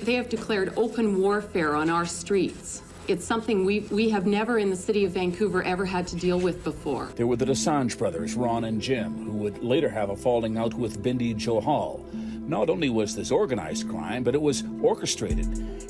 They have declared open warfare on our streets. It's something we have never in the city of Vancouver ever had to deal with before. There were the Dosanjh brothers, Ron and Jim, who would later have a falling out with Bindy Johal. Not only was this organized crime, but it was orchestrated.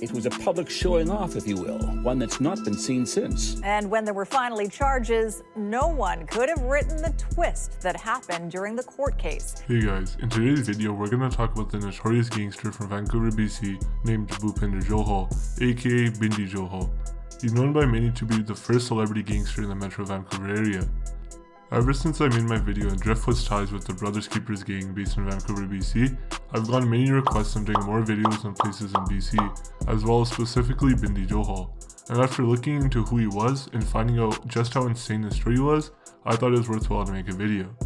It was a public showing off, if you will, one that's not been seen since. And when there were finally charges, no one could have written the twist that happened during the court case. Hey guys, in today's video, we're going to talk about the notorious gangster from Vancouver, BC, named Bhupinder Johal, aka Bindy Johal. He's known by many to be the first celebrity gangster in the Metro Vancouver area. Ever since I made my video on Driftwood's ties with the Brothers Keepers gang based in Vancouver, BC, I've gotten many requests on doing more videos on places in BC, as well as specifically Bindy Johal. And after looking into who he was and finding out just how insane his story was, I thought it was worthwhile to make a video.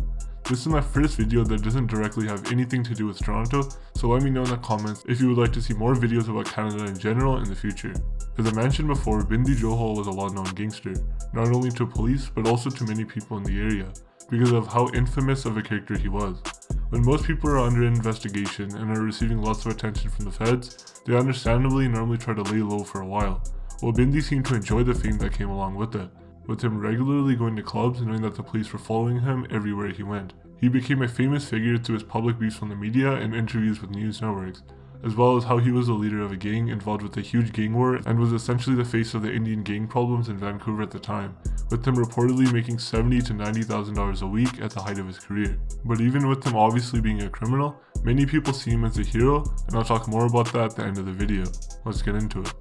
This is my first video that doesn't directly have anything to do with Toronto, so let me know in the comments if you would like to see more videos about Canada in general in the future. As I mentioned before, Bindy Johal was a well-known gangster, not only to police but also to many people in the area, because of how infamous of a character he was. When most people are under investigation and are receiving lots of attention from the feds, they understandably normally try to lay low for a while, while Bindy seemed to enjoy the fame that came along with it. With him regularly going to clubs and knowing that the police were following him everywhere he went. He became a famous figure through his public beefs on the media and interviews with news networks, as well as how he was the leader of a gang involved with a huge gang war and was essentially the face of the Indian gang problems in Vancouver at the time, with him reportedly making $70,000 to $90,000 a week at the height of his career. But even with him obviously being a criminal, many people see him as a hero, and I'll talk more about that at the end of the video. Let's get into it.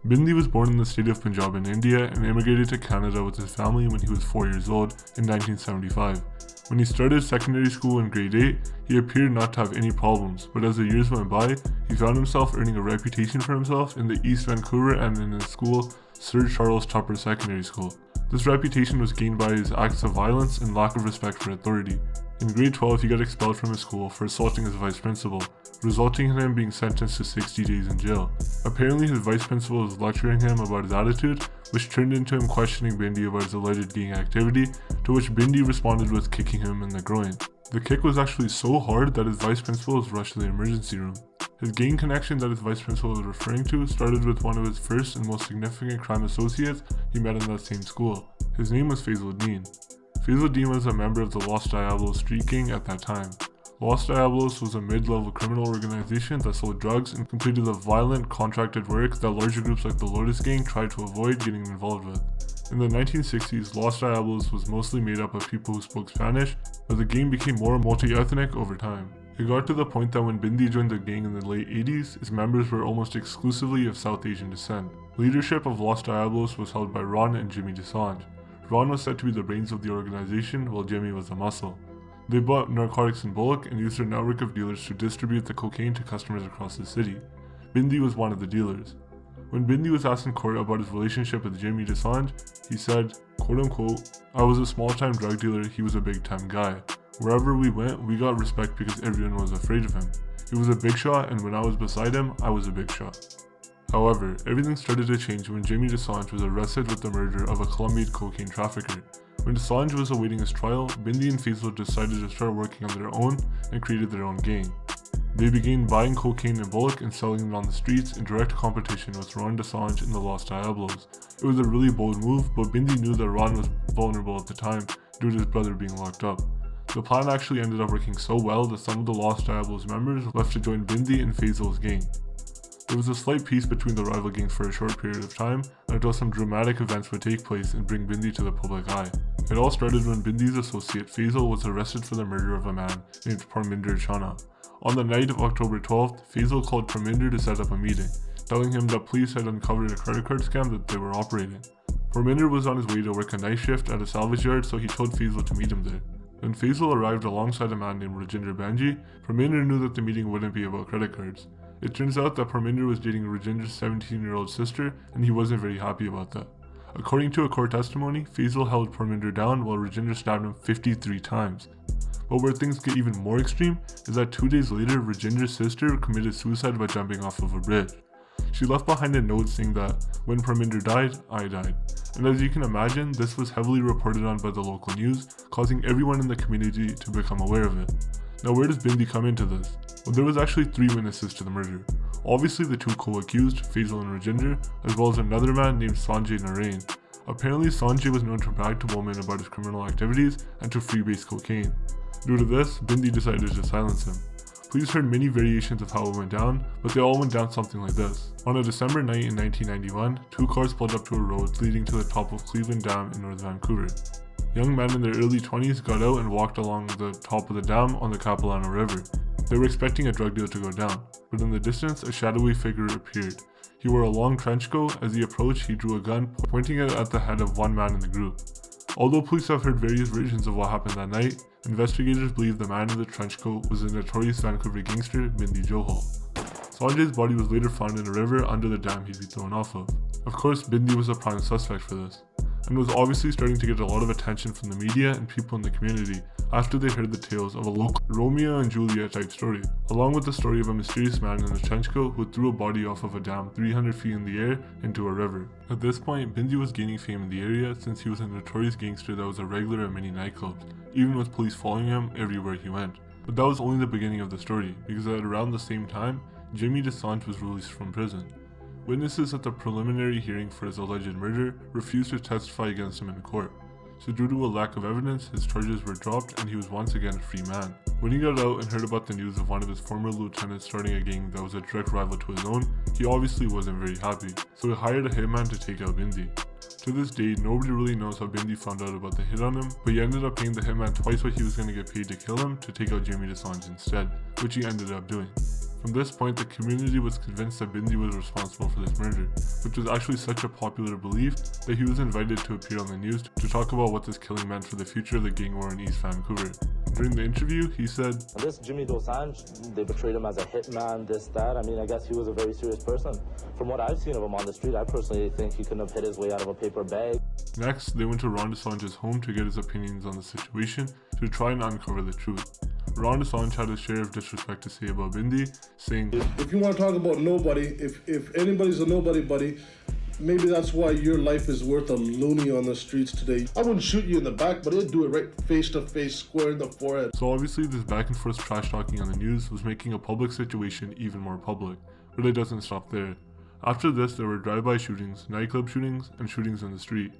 Bindy was born in the state of Punjab in India and immigrated to Canada with his family when he was 4 years old in 1975. When he started secondary school in grade 8, he appeared not to have any problems, but as the years went by, he found himself earning a reputation for himself in the East Vancouver and in his school, Sir Charles Tupper Secondary School. This reputation was gained by his acts of violence and lack of respect for authority. In grade 12, he got expelled from his school for assaulting his vice principal, resulting in him being sentenced to 60 days in jail. Apparently, his vice principal was lecturing him about his attitude, which turned into him questioning Bindy about his alleged gang activity, to which Bindy responded with kicking him in the groin. The kick was actually so hard that his vice principal was rushed to the emergency room. His gang connection that his vice principal was referring to started with one of his first and most significant crime associates he met in that same school. His name was Faizuddin. Faizuddin was a member of the Los Diablos street gang at that time. Los Diablos was a mid-level criminal organization that sold drugs and completed the violent contracted work that larger groups like the Lotus Gang tried to avoid getting involved with. In the 1960s, Los Diablos was mostly made up of people who spoke Spanish, but the gang became more multi-ethnic over time. It got to the point that when Bindy joined the gang in the late 80s, its members were almost exclusively of South Asian descent. Leadership of Los Diablos was held by Ron and Jimmy Dosanjh. Ron was said to be the brains of the organization, while Jimmy was the muscle. They bought narcotics in bulk and used their network of dealers to distribute the cocaine to customers across the city. Bindy was one of the dealers. When Bindy was asked in court about his relationship with Jimmy Dosanjh, he said, quote unquote, "I was a small-time drug dealer, he was a big-time guy. Wherever we went, we got respect because everyone was afraid of him. He was a big shot, and when I was beside him, I was a big shot." However, everything started to change when Jimmy Dosanjh was arrested with the murder of a Colombian cocaine trafficker. When Dosanjh was awaiting his trial, Bindy and Faisal decided to start working on their own and created their own gang. They began buying cocaine in bulk and selling it on the streets in direct competition with Ron Dosanjh and the Los Diablos. It was a really bold move, but Bindy knew that Ron was vulnerable at the time due to his brother being locked up. The plan actually ended up working so well that some of the Los Diablos members left to join Bindy and Faisal's gang. There was a slight peace between the rival gangs for a short period of time until some dramatic events would take place and bring Bindy to the public eye. It all started when Bindy's associate Faisal was arrested for the murder of a man named Bhupinder Johal. On the night of October 12th, Faisal called Bhupinder to set up a meeting, telling him that police had uncovered a credit card scam that they were operating. Bhupinder was on his way to work a night shift at a salvage yard, so he told Faisal to meet him there. When Faisal arrived alongside a man named Rajinder Banji, Bhupinder knew that the meeting wouldn't be about credit cards. It turns out that Bhupinder was dating Rajinder's 17-year-old sister, and he wasn't very happy about that. According to a court testimony, Faisal held Bhupinder down while Rajinder stabbed him 53 times. But where things get even more extreme is that 2 days later, Rajinder's sister committed suicide by jumping off of a bridge. She left behind a note saying that, "When Bhupinder died, I died." And as you can imagine, this was heavily reported on by the local news, causing everyone in the community to become aware of it. Now where does Bindy come into this? Well, there was actually 3 witnesses to the murder. Obviously the 2 co-accused, Faisal and Rajinder, as well as another man named Sanjay Narain. Apparently Sanjay was known to brag to women about his criminal activities and to freebase cocaine. Due to this, Bindy decided to silence him. Police heard many variations of how it went down, but they all went down something like this. On a December night in 1991, 2 cars pulled up to a road leading to the top of Cleveland Dam in North Vancouver. Young men in their early 20s got out and walked along the top of the dam on the Capilano River. They were expecting a drug deal to go down, but in the distance a shadowy figure appeared. He wore a long trench coat. As he approached, he drew a gun, pointing it at the head of one man in the group. Although police have heard various versions of what happened that night, investigators believe the man in the trench coat was the notorious Vancouver gangster Bindy Johal. Sanjay's body was later found in a river under the dam he'd been thrown off of. Of course, Bindy was a prime suspect for this, and was obviously starting to get a lot of attention from the media and people in the community after they heard the tales of a local Romeo and Juliet type story, along with the story of a mysterious man in a trench coat who threw a body off of a dam 300 feet in the air into a river. At this point, Bindy was gaining fame in the area since he was a notorious gangster that was a regular at many nightclubs, even with police following him everywhere he went. But that was only the beginning of the story, because at around the same time, Jimmy Dosanjh was released from prison. Witnesses at the preliminary hearing for his alleged murder refused to testify against him in court, so due to a lack of evidence, his charges were dropped and he was once again a free man. When he got out and heard about the news of one of his former lieutenants starting a gang that was a direct rival to his own, he obviously wasn't very happy, so he hired a hitman to take out Bindy. To this day, nobody really knows how Bindy found out about the hit on him, but he ended up paying the hitman twice what he was going to get paid to kill him to take out Jimmy Dosanjh instead, which he ended up doing. From this point, the community was convinced that Bindy was responsible for this murder, which was actually such a popular belief that he was invited to appear on the news to talk about what this killing meant for the future of the gang war in East Vancouver. During the interview, he said, "This Jimmy Dosanjh, they portrayed him as a hitman, this, that. I mean, I guess he was a very serious person. From what I've seen of him on the street, I personally think he couldn't have hit his way out of a paper bag." Next, they went to Ron Dosanjh's home to get his opinions on the situation to try and uncover the truth. Ron Dosanjh had his share of disrespect to say about Bindy, saying, "If you want to talk about nobody, if anybody's a nobody buddy, maybe that's why your life is worth a loony on the streets today. I wouldn't shoot you in the back, but I'd do it right face to face, square in the forehead." So obviously this back and forth trash talking on the news was making a public situation even more public, but it doesn't stop there. After this, there were drive-by shootings, nightclub shootings, and shootings in the street.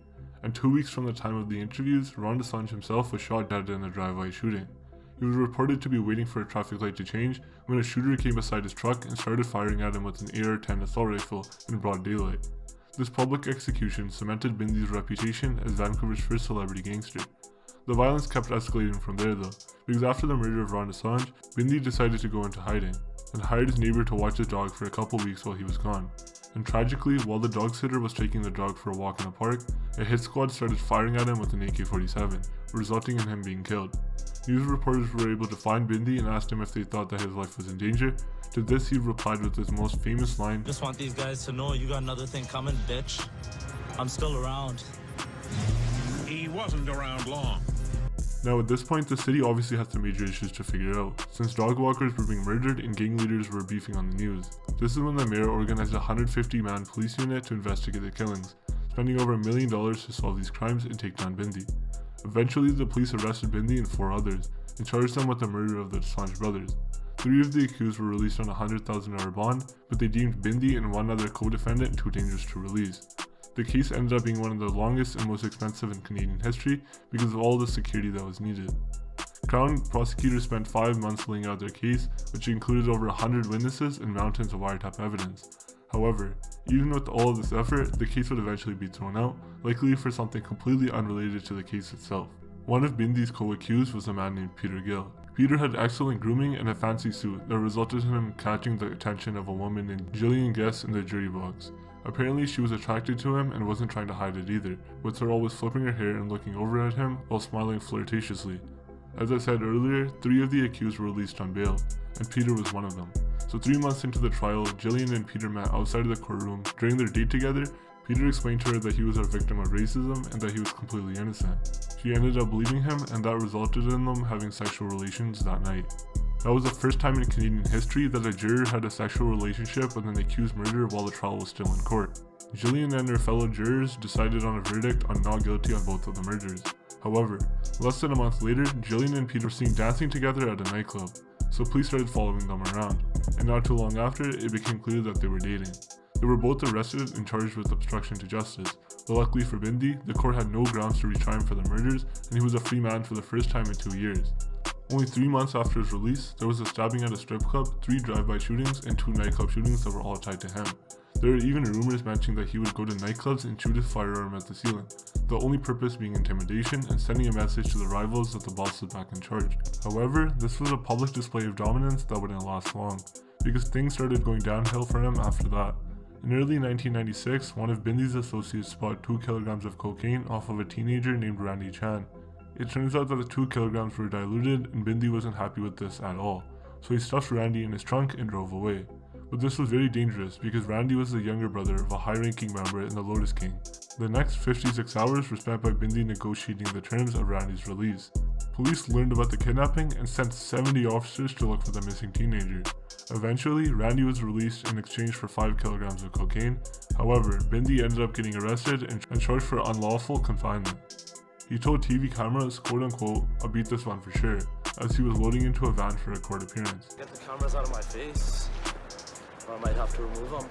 And 2 weeks from the time of the interviews, Ron Dosanjh himself was shot dead in a drive-by shooting. He was reported to be waiting for a traffic light to change when a shooter came beside his truck and started firing at him with an AR-10 assault rifle in broad daylight. This public execution cemented Bindy's reputation as Vancouver's first celebrity gangster. The violence kept escalating from there though, because after the murder of Ron Dosanjh, Bindy decided to go into hiding, and hired his neighbor to watch his dog for a couple weeks while he was gone. And tragically, while the dog sitter was taking the dog for a walk in a park, a hit squad started firing at him with an AK-47, resulting in him being killed. News reporters were able to find Bindy and asked him if they thought that his life was in danger. To this, he replied with his most famous line, "Just want these guys to know you got another thing coming, bitch. I'm still around." He wasn't around long. Now at this point, the city obviously had some major issues to figure out, since dog walkers were being murdered and gang leaders were beefing on the news. This is when the mayor organized a 150-man police unit to investigate the killings, spending over $1 million to solve these crimes and take down Bindy. Eventually, the police arrested Bindy and 4 others, and charged them with the murder of the Dosanjh brothers. 3 of the accused were released on a $100,000 bond, but they deemed Bindy and one other co-defendant too dangerous to release. The case ended up being one of the longest and most expensive in Canadian history because of all the security that was needed. Crown prosecutors spent 5 months laying out their case, which included over 100 witnesses and mountains of wiretap evidence. However, even with all of this effort, the case would eventually be thrown out, likely for something completely unrelated to the case itself. One of Bindy's co-accused was a man named Peter Gill. Peter had excellent grooming and a fancy suit that resulted in him catching the attention of a woman named Jillian Guess in the jury box. Apparently she was attracted to him and wasn't trying to hide it either, with her always flipping her hair and looking over at him while smiling flirtatiously. As I said earlier, 3 of the accused were released on bail, and Peter was one of them. So 3 months into the trial, Jillian and Peter met outside of the courtroom. During their date together, Peter explained to her that he was a victim of racism and that he was completely innocent. She ended up believing him, and that resulted in them having sexual relations that night. That was the first time in Canadian history that a juror had a sexual relationship with an accused murderer while the trial was still in court. Jillian and her fellow jurors decided on a verdict on not guilty on both of the murders. However, less than a month later, Jillian and Peter were seen dancing together at a nightclub, so police started following them around, and not too long after, it became clear that they were dating. They were both arrested and charged with obstruction to justice, but luckily for Bindy, the court had no grounds to retry him for the murders, and he was a free man for the first time in 2 years. Only 3 months after his release, there was a stabbing at a strip club, 3 drive-by shootings, and 2 nightclub shootings that were all tied to him. There are even rumors mentioning that he would go to nightclubs and shoot his firearm at the ceiling, the only purpose being intimidation and sending a message to the rivals that the boss was back in charge. However, this was a public display of dominance that wouldn't last long, because things started going downhill for him after that. In early 1996, one of Bindy's associates spotted 2 kilograms of cocaine off of a teenager named Randy Chan. It turns out that the 2 kilograms were diluted and Bindy wasn't happy with this at all, so he stuffed Randy in his trunk and drove away. But this was very dangerous because Randy was the younger brother of a high-ranking member in the Lotus Gang. The next 56 hours were spent by Bindy negotiating the terms of Randy's release. Police learned about the kidnapping and sent 70 officers to look for the missing teenager. Eventually, Randy was released in exchange for 5 kilograms of cocaine. However, Bindy ended up getting arrested and charged for unlawful confinement. He told TV cameras, quote-unquote, "I'll beat this one for sure," as he was loading into a van for a court appearance. Get the cameras out of my face, or I might have to remove them.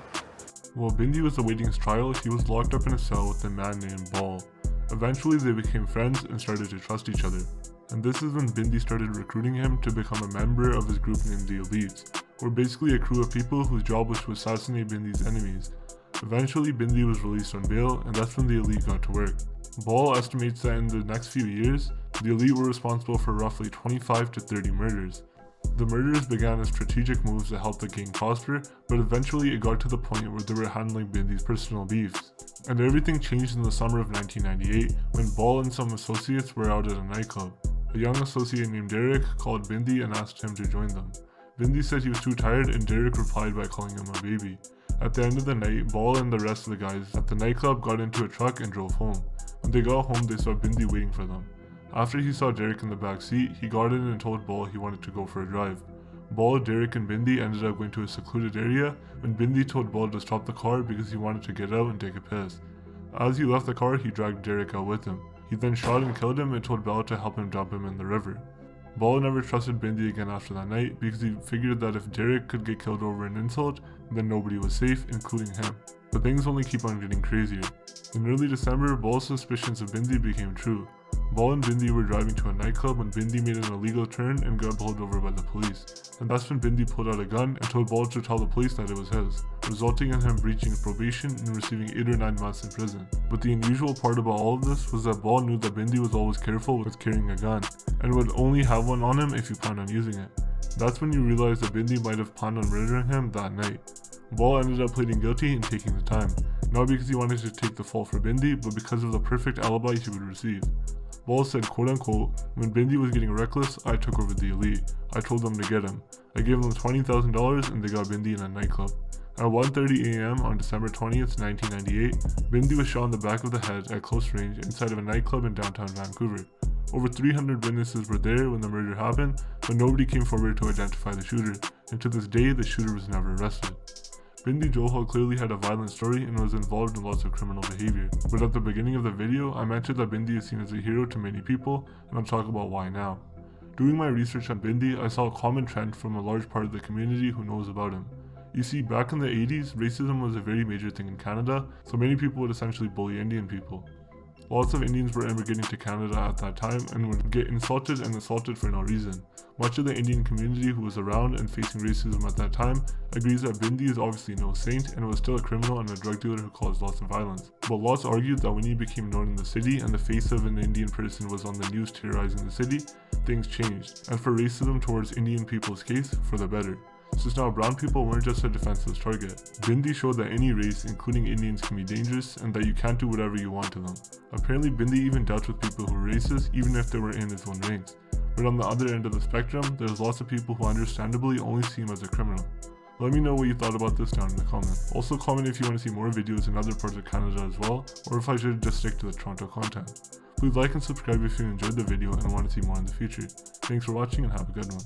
While Bindy was awaiting his trial, he was locked up in a cell with a man named Ball. Eventually, they became friends and started to trust each other. And this is when Bindy started recruiting him to become a member of his group named the Elites, who were basically a crew of people whose job was to assassinate Bindy's enemies. Eventually, Bindy was released on bail, and that's when the Elite got to work. Ball estimates that in the next few years, the Elite were responsible for roughly 25 to 30 murders. The murders began as strategic moves that helped the gang prosper, but eventually it got to the point where they were handling Bindy's personal beefs. And everything changed in the summer of 1998 when Ball and some associates were out at a nightclub. A young associate named Derek called Bindy and asked him to join them. Bindy said he was too tired and Derek replied by calling him a baby. At the end of the night, Ball and the rest of the guys at the nightclub got into a truck and drove home. When they got home, they saw Bindy waiting for them. After he saw Derek in the back seat, he got in and told Ball he wanted to go for a drive. Ball, Derek, and Bindy ended up going to a secluded area when Bindy told Ball to stop the car because he wanted to get out and take a piss. As he left the car, he dragged Derek out with him. He then shot and killed him and told Ball to help him dump him in the river. Ball never trusted Bindy again after that night because he figured that if Derek could get killed over an insult, then nobody was safe, including him. But things only keep on getting crazier. In early December, Ball's suspicions of Bindy became true. Ball and Bindy were driving to a nightclub when Bindy made an illegal turn and got pulled over by the police. And that's when Bindy pulled out a gun and told Ball to tell the police that it was his, resulting in him breaching probation and receiving 8 or 9 months in prison. But the unusual part about all of this was that Ball knew that Bindy was always careful with carrying a gun, and would only have one on him if he planned on using it. That's when you realize that Bindy might have planned on murdering him that night. Ball ended up pleading guilty and taking the time, not because he wanted to take the fall for Bindy, but because of the perfect alibi he would receive. Ball said, quote-unquote, "When Bindy was getting reckless, I took over the Elite. I told them to get him. I gave them $20,000 and they got Bindy in a nightclub." At 1:30 a.m. on December 20th, 1998, Bindy was shot in the back of the head at close range inside of a nightclub in downtown Vancouver. Over 300 witnesses were there when the murder happened, but nobody came forward to identify the shooter, and to this day, the shooter was never arrested. Bindy Johal clearly had a violent story and was involved in lots of criminal behavior, but at the beginning of the video, I mentioned that Bindy is seen as a hero to many people, and I'll talk about why now. Doing my research on Bindy, I saw a common trend from a large part of the community who knows about him. You see, back in the 80s, racism was a very major thing in Canada, so many people would essentially bully Indian people. Lots of Indians were immigrating to Canada at that time and would get insulted and assaulted for no reason. Much of the Indian community who was around and facing racism at that time agrees that Bindy is obviously no saint and was still a criminal and a drug dealer who caused lots of violence. But lots argued that when he became known in the city and the face of an Indian person was on the news terrorizing the city, things changed, and for racism towards Indian people's case, for the better. Since now brown people weren't just a defenseless target. Bindy showed that any race, including Indians, can be dangerous and that you can't do whatever you want to them. Apparently Bindy even dealt with people who were racist even if they were in his own ranks. But on the other end of the spectrum, there's lots of people who understandably only see him as a criminal. Let me know what you thought about this down in the comments. Also comment if you want to see more videos in other parts of Canada as well, or if I should just stick to the Toronto content. Please like and subscribe if you enjoyed the video and want to see more in the future. Thanks for watching and have a good one.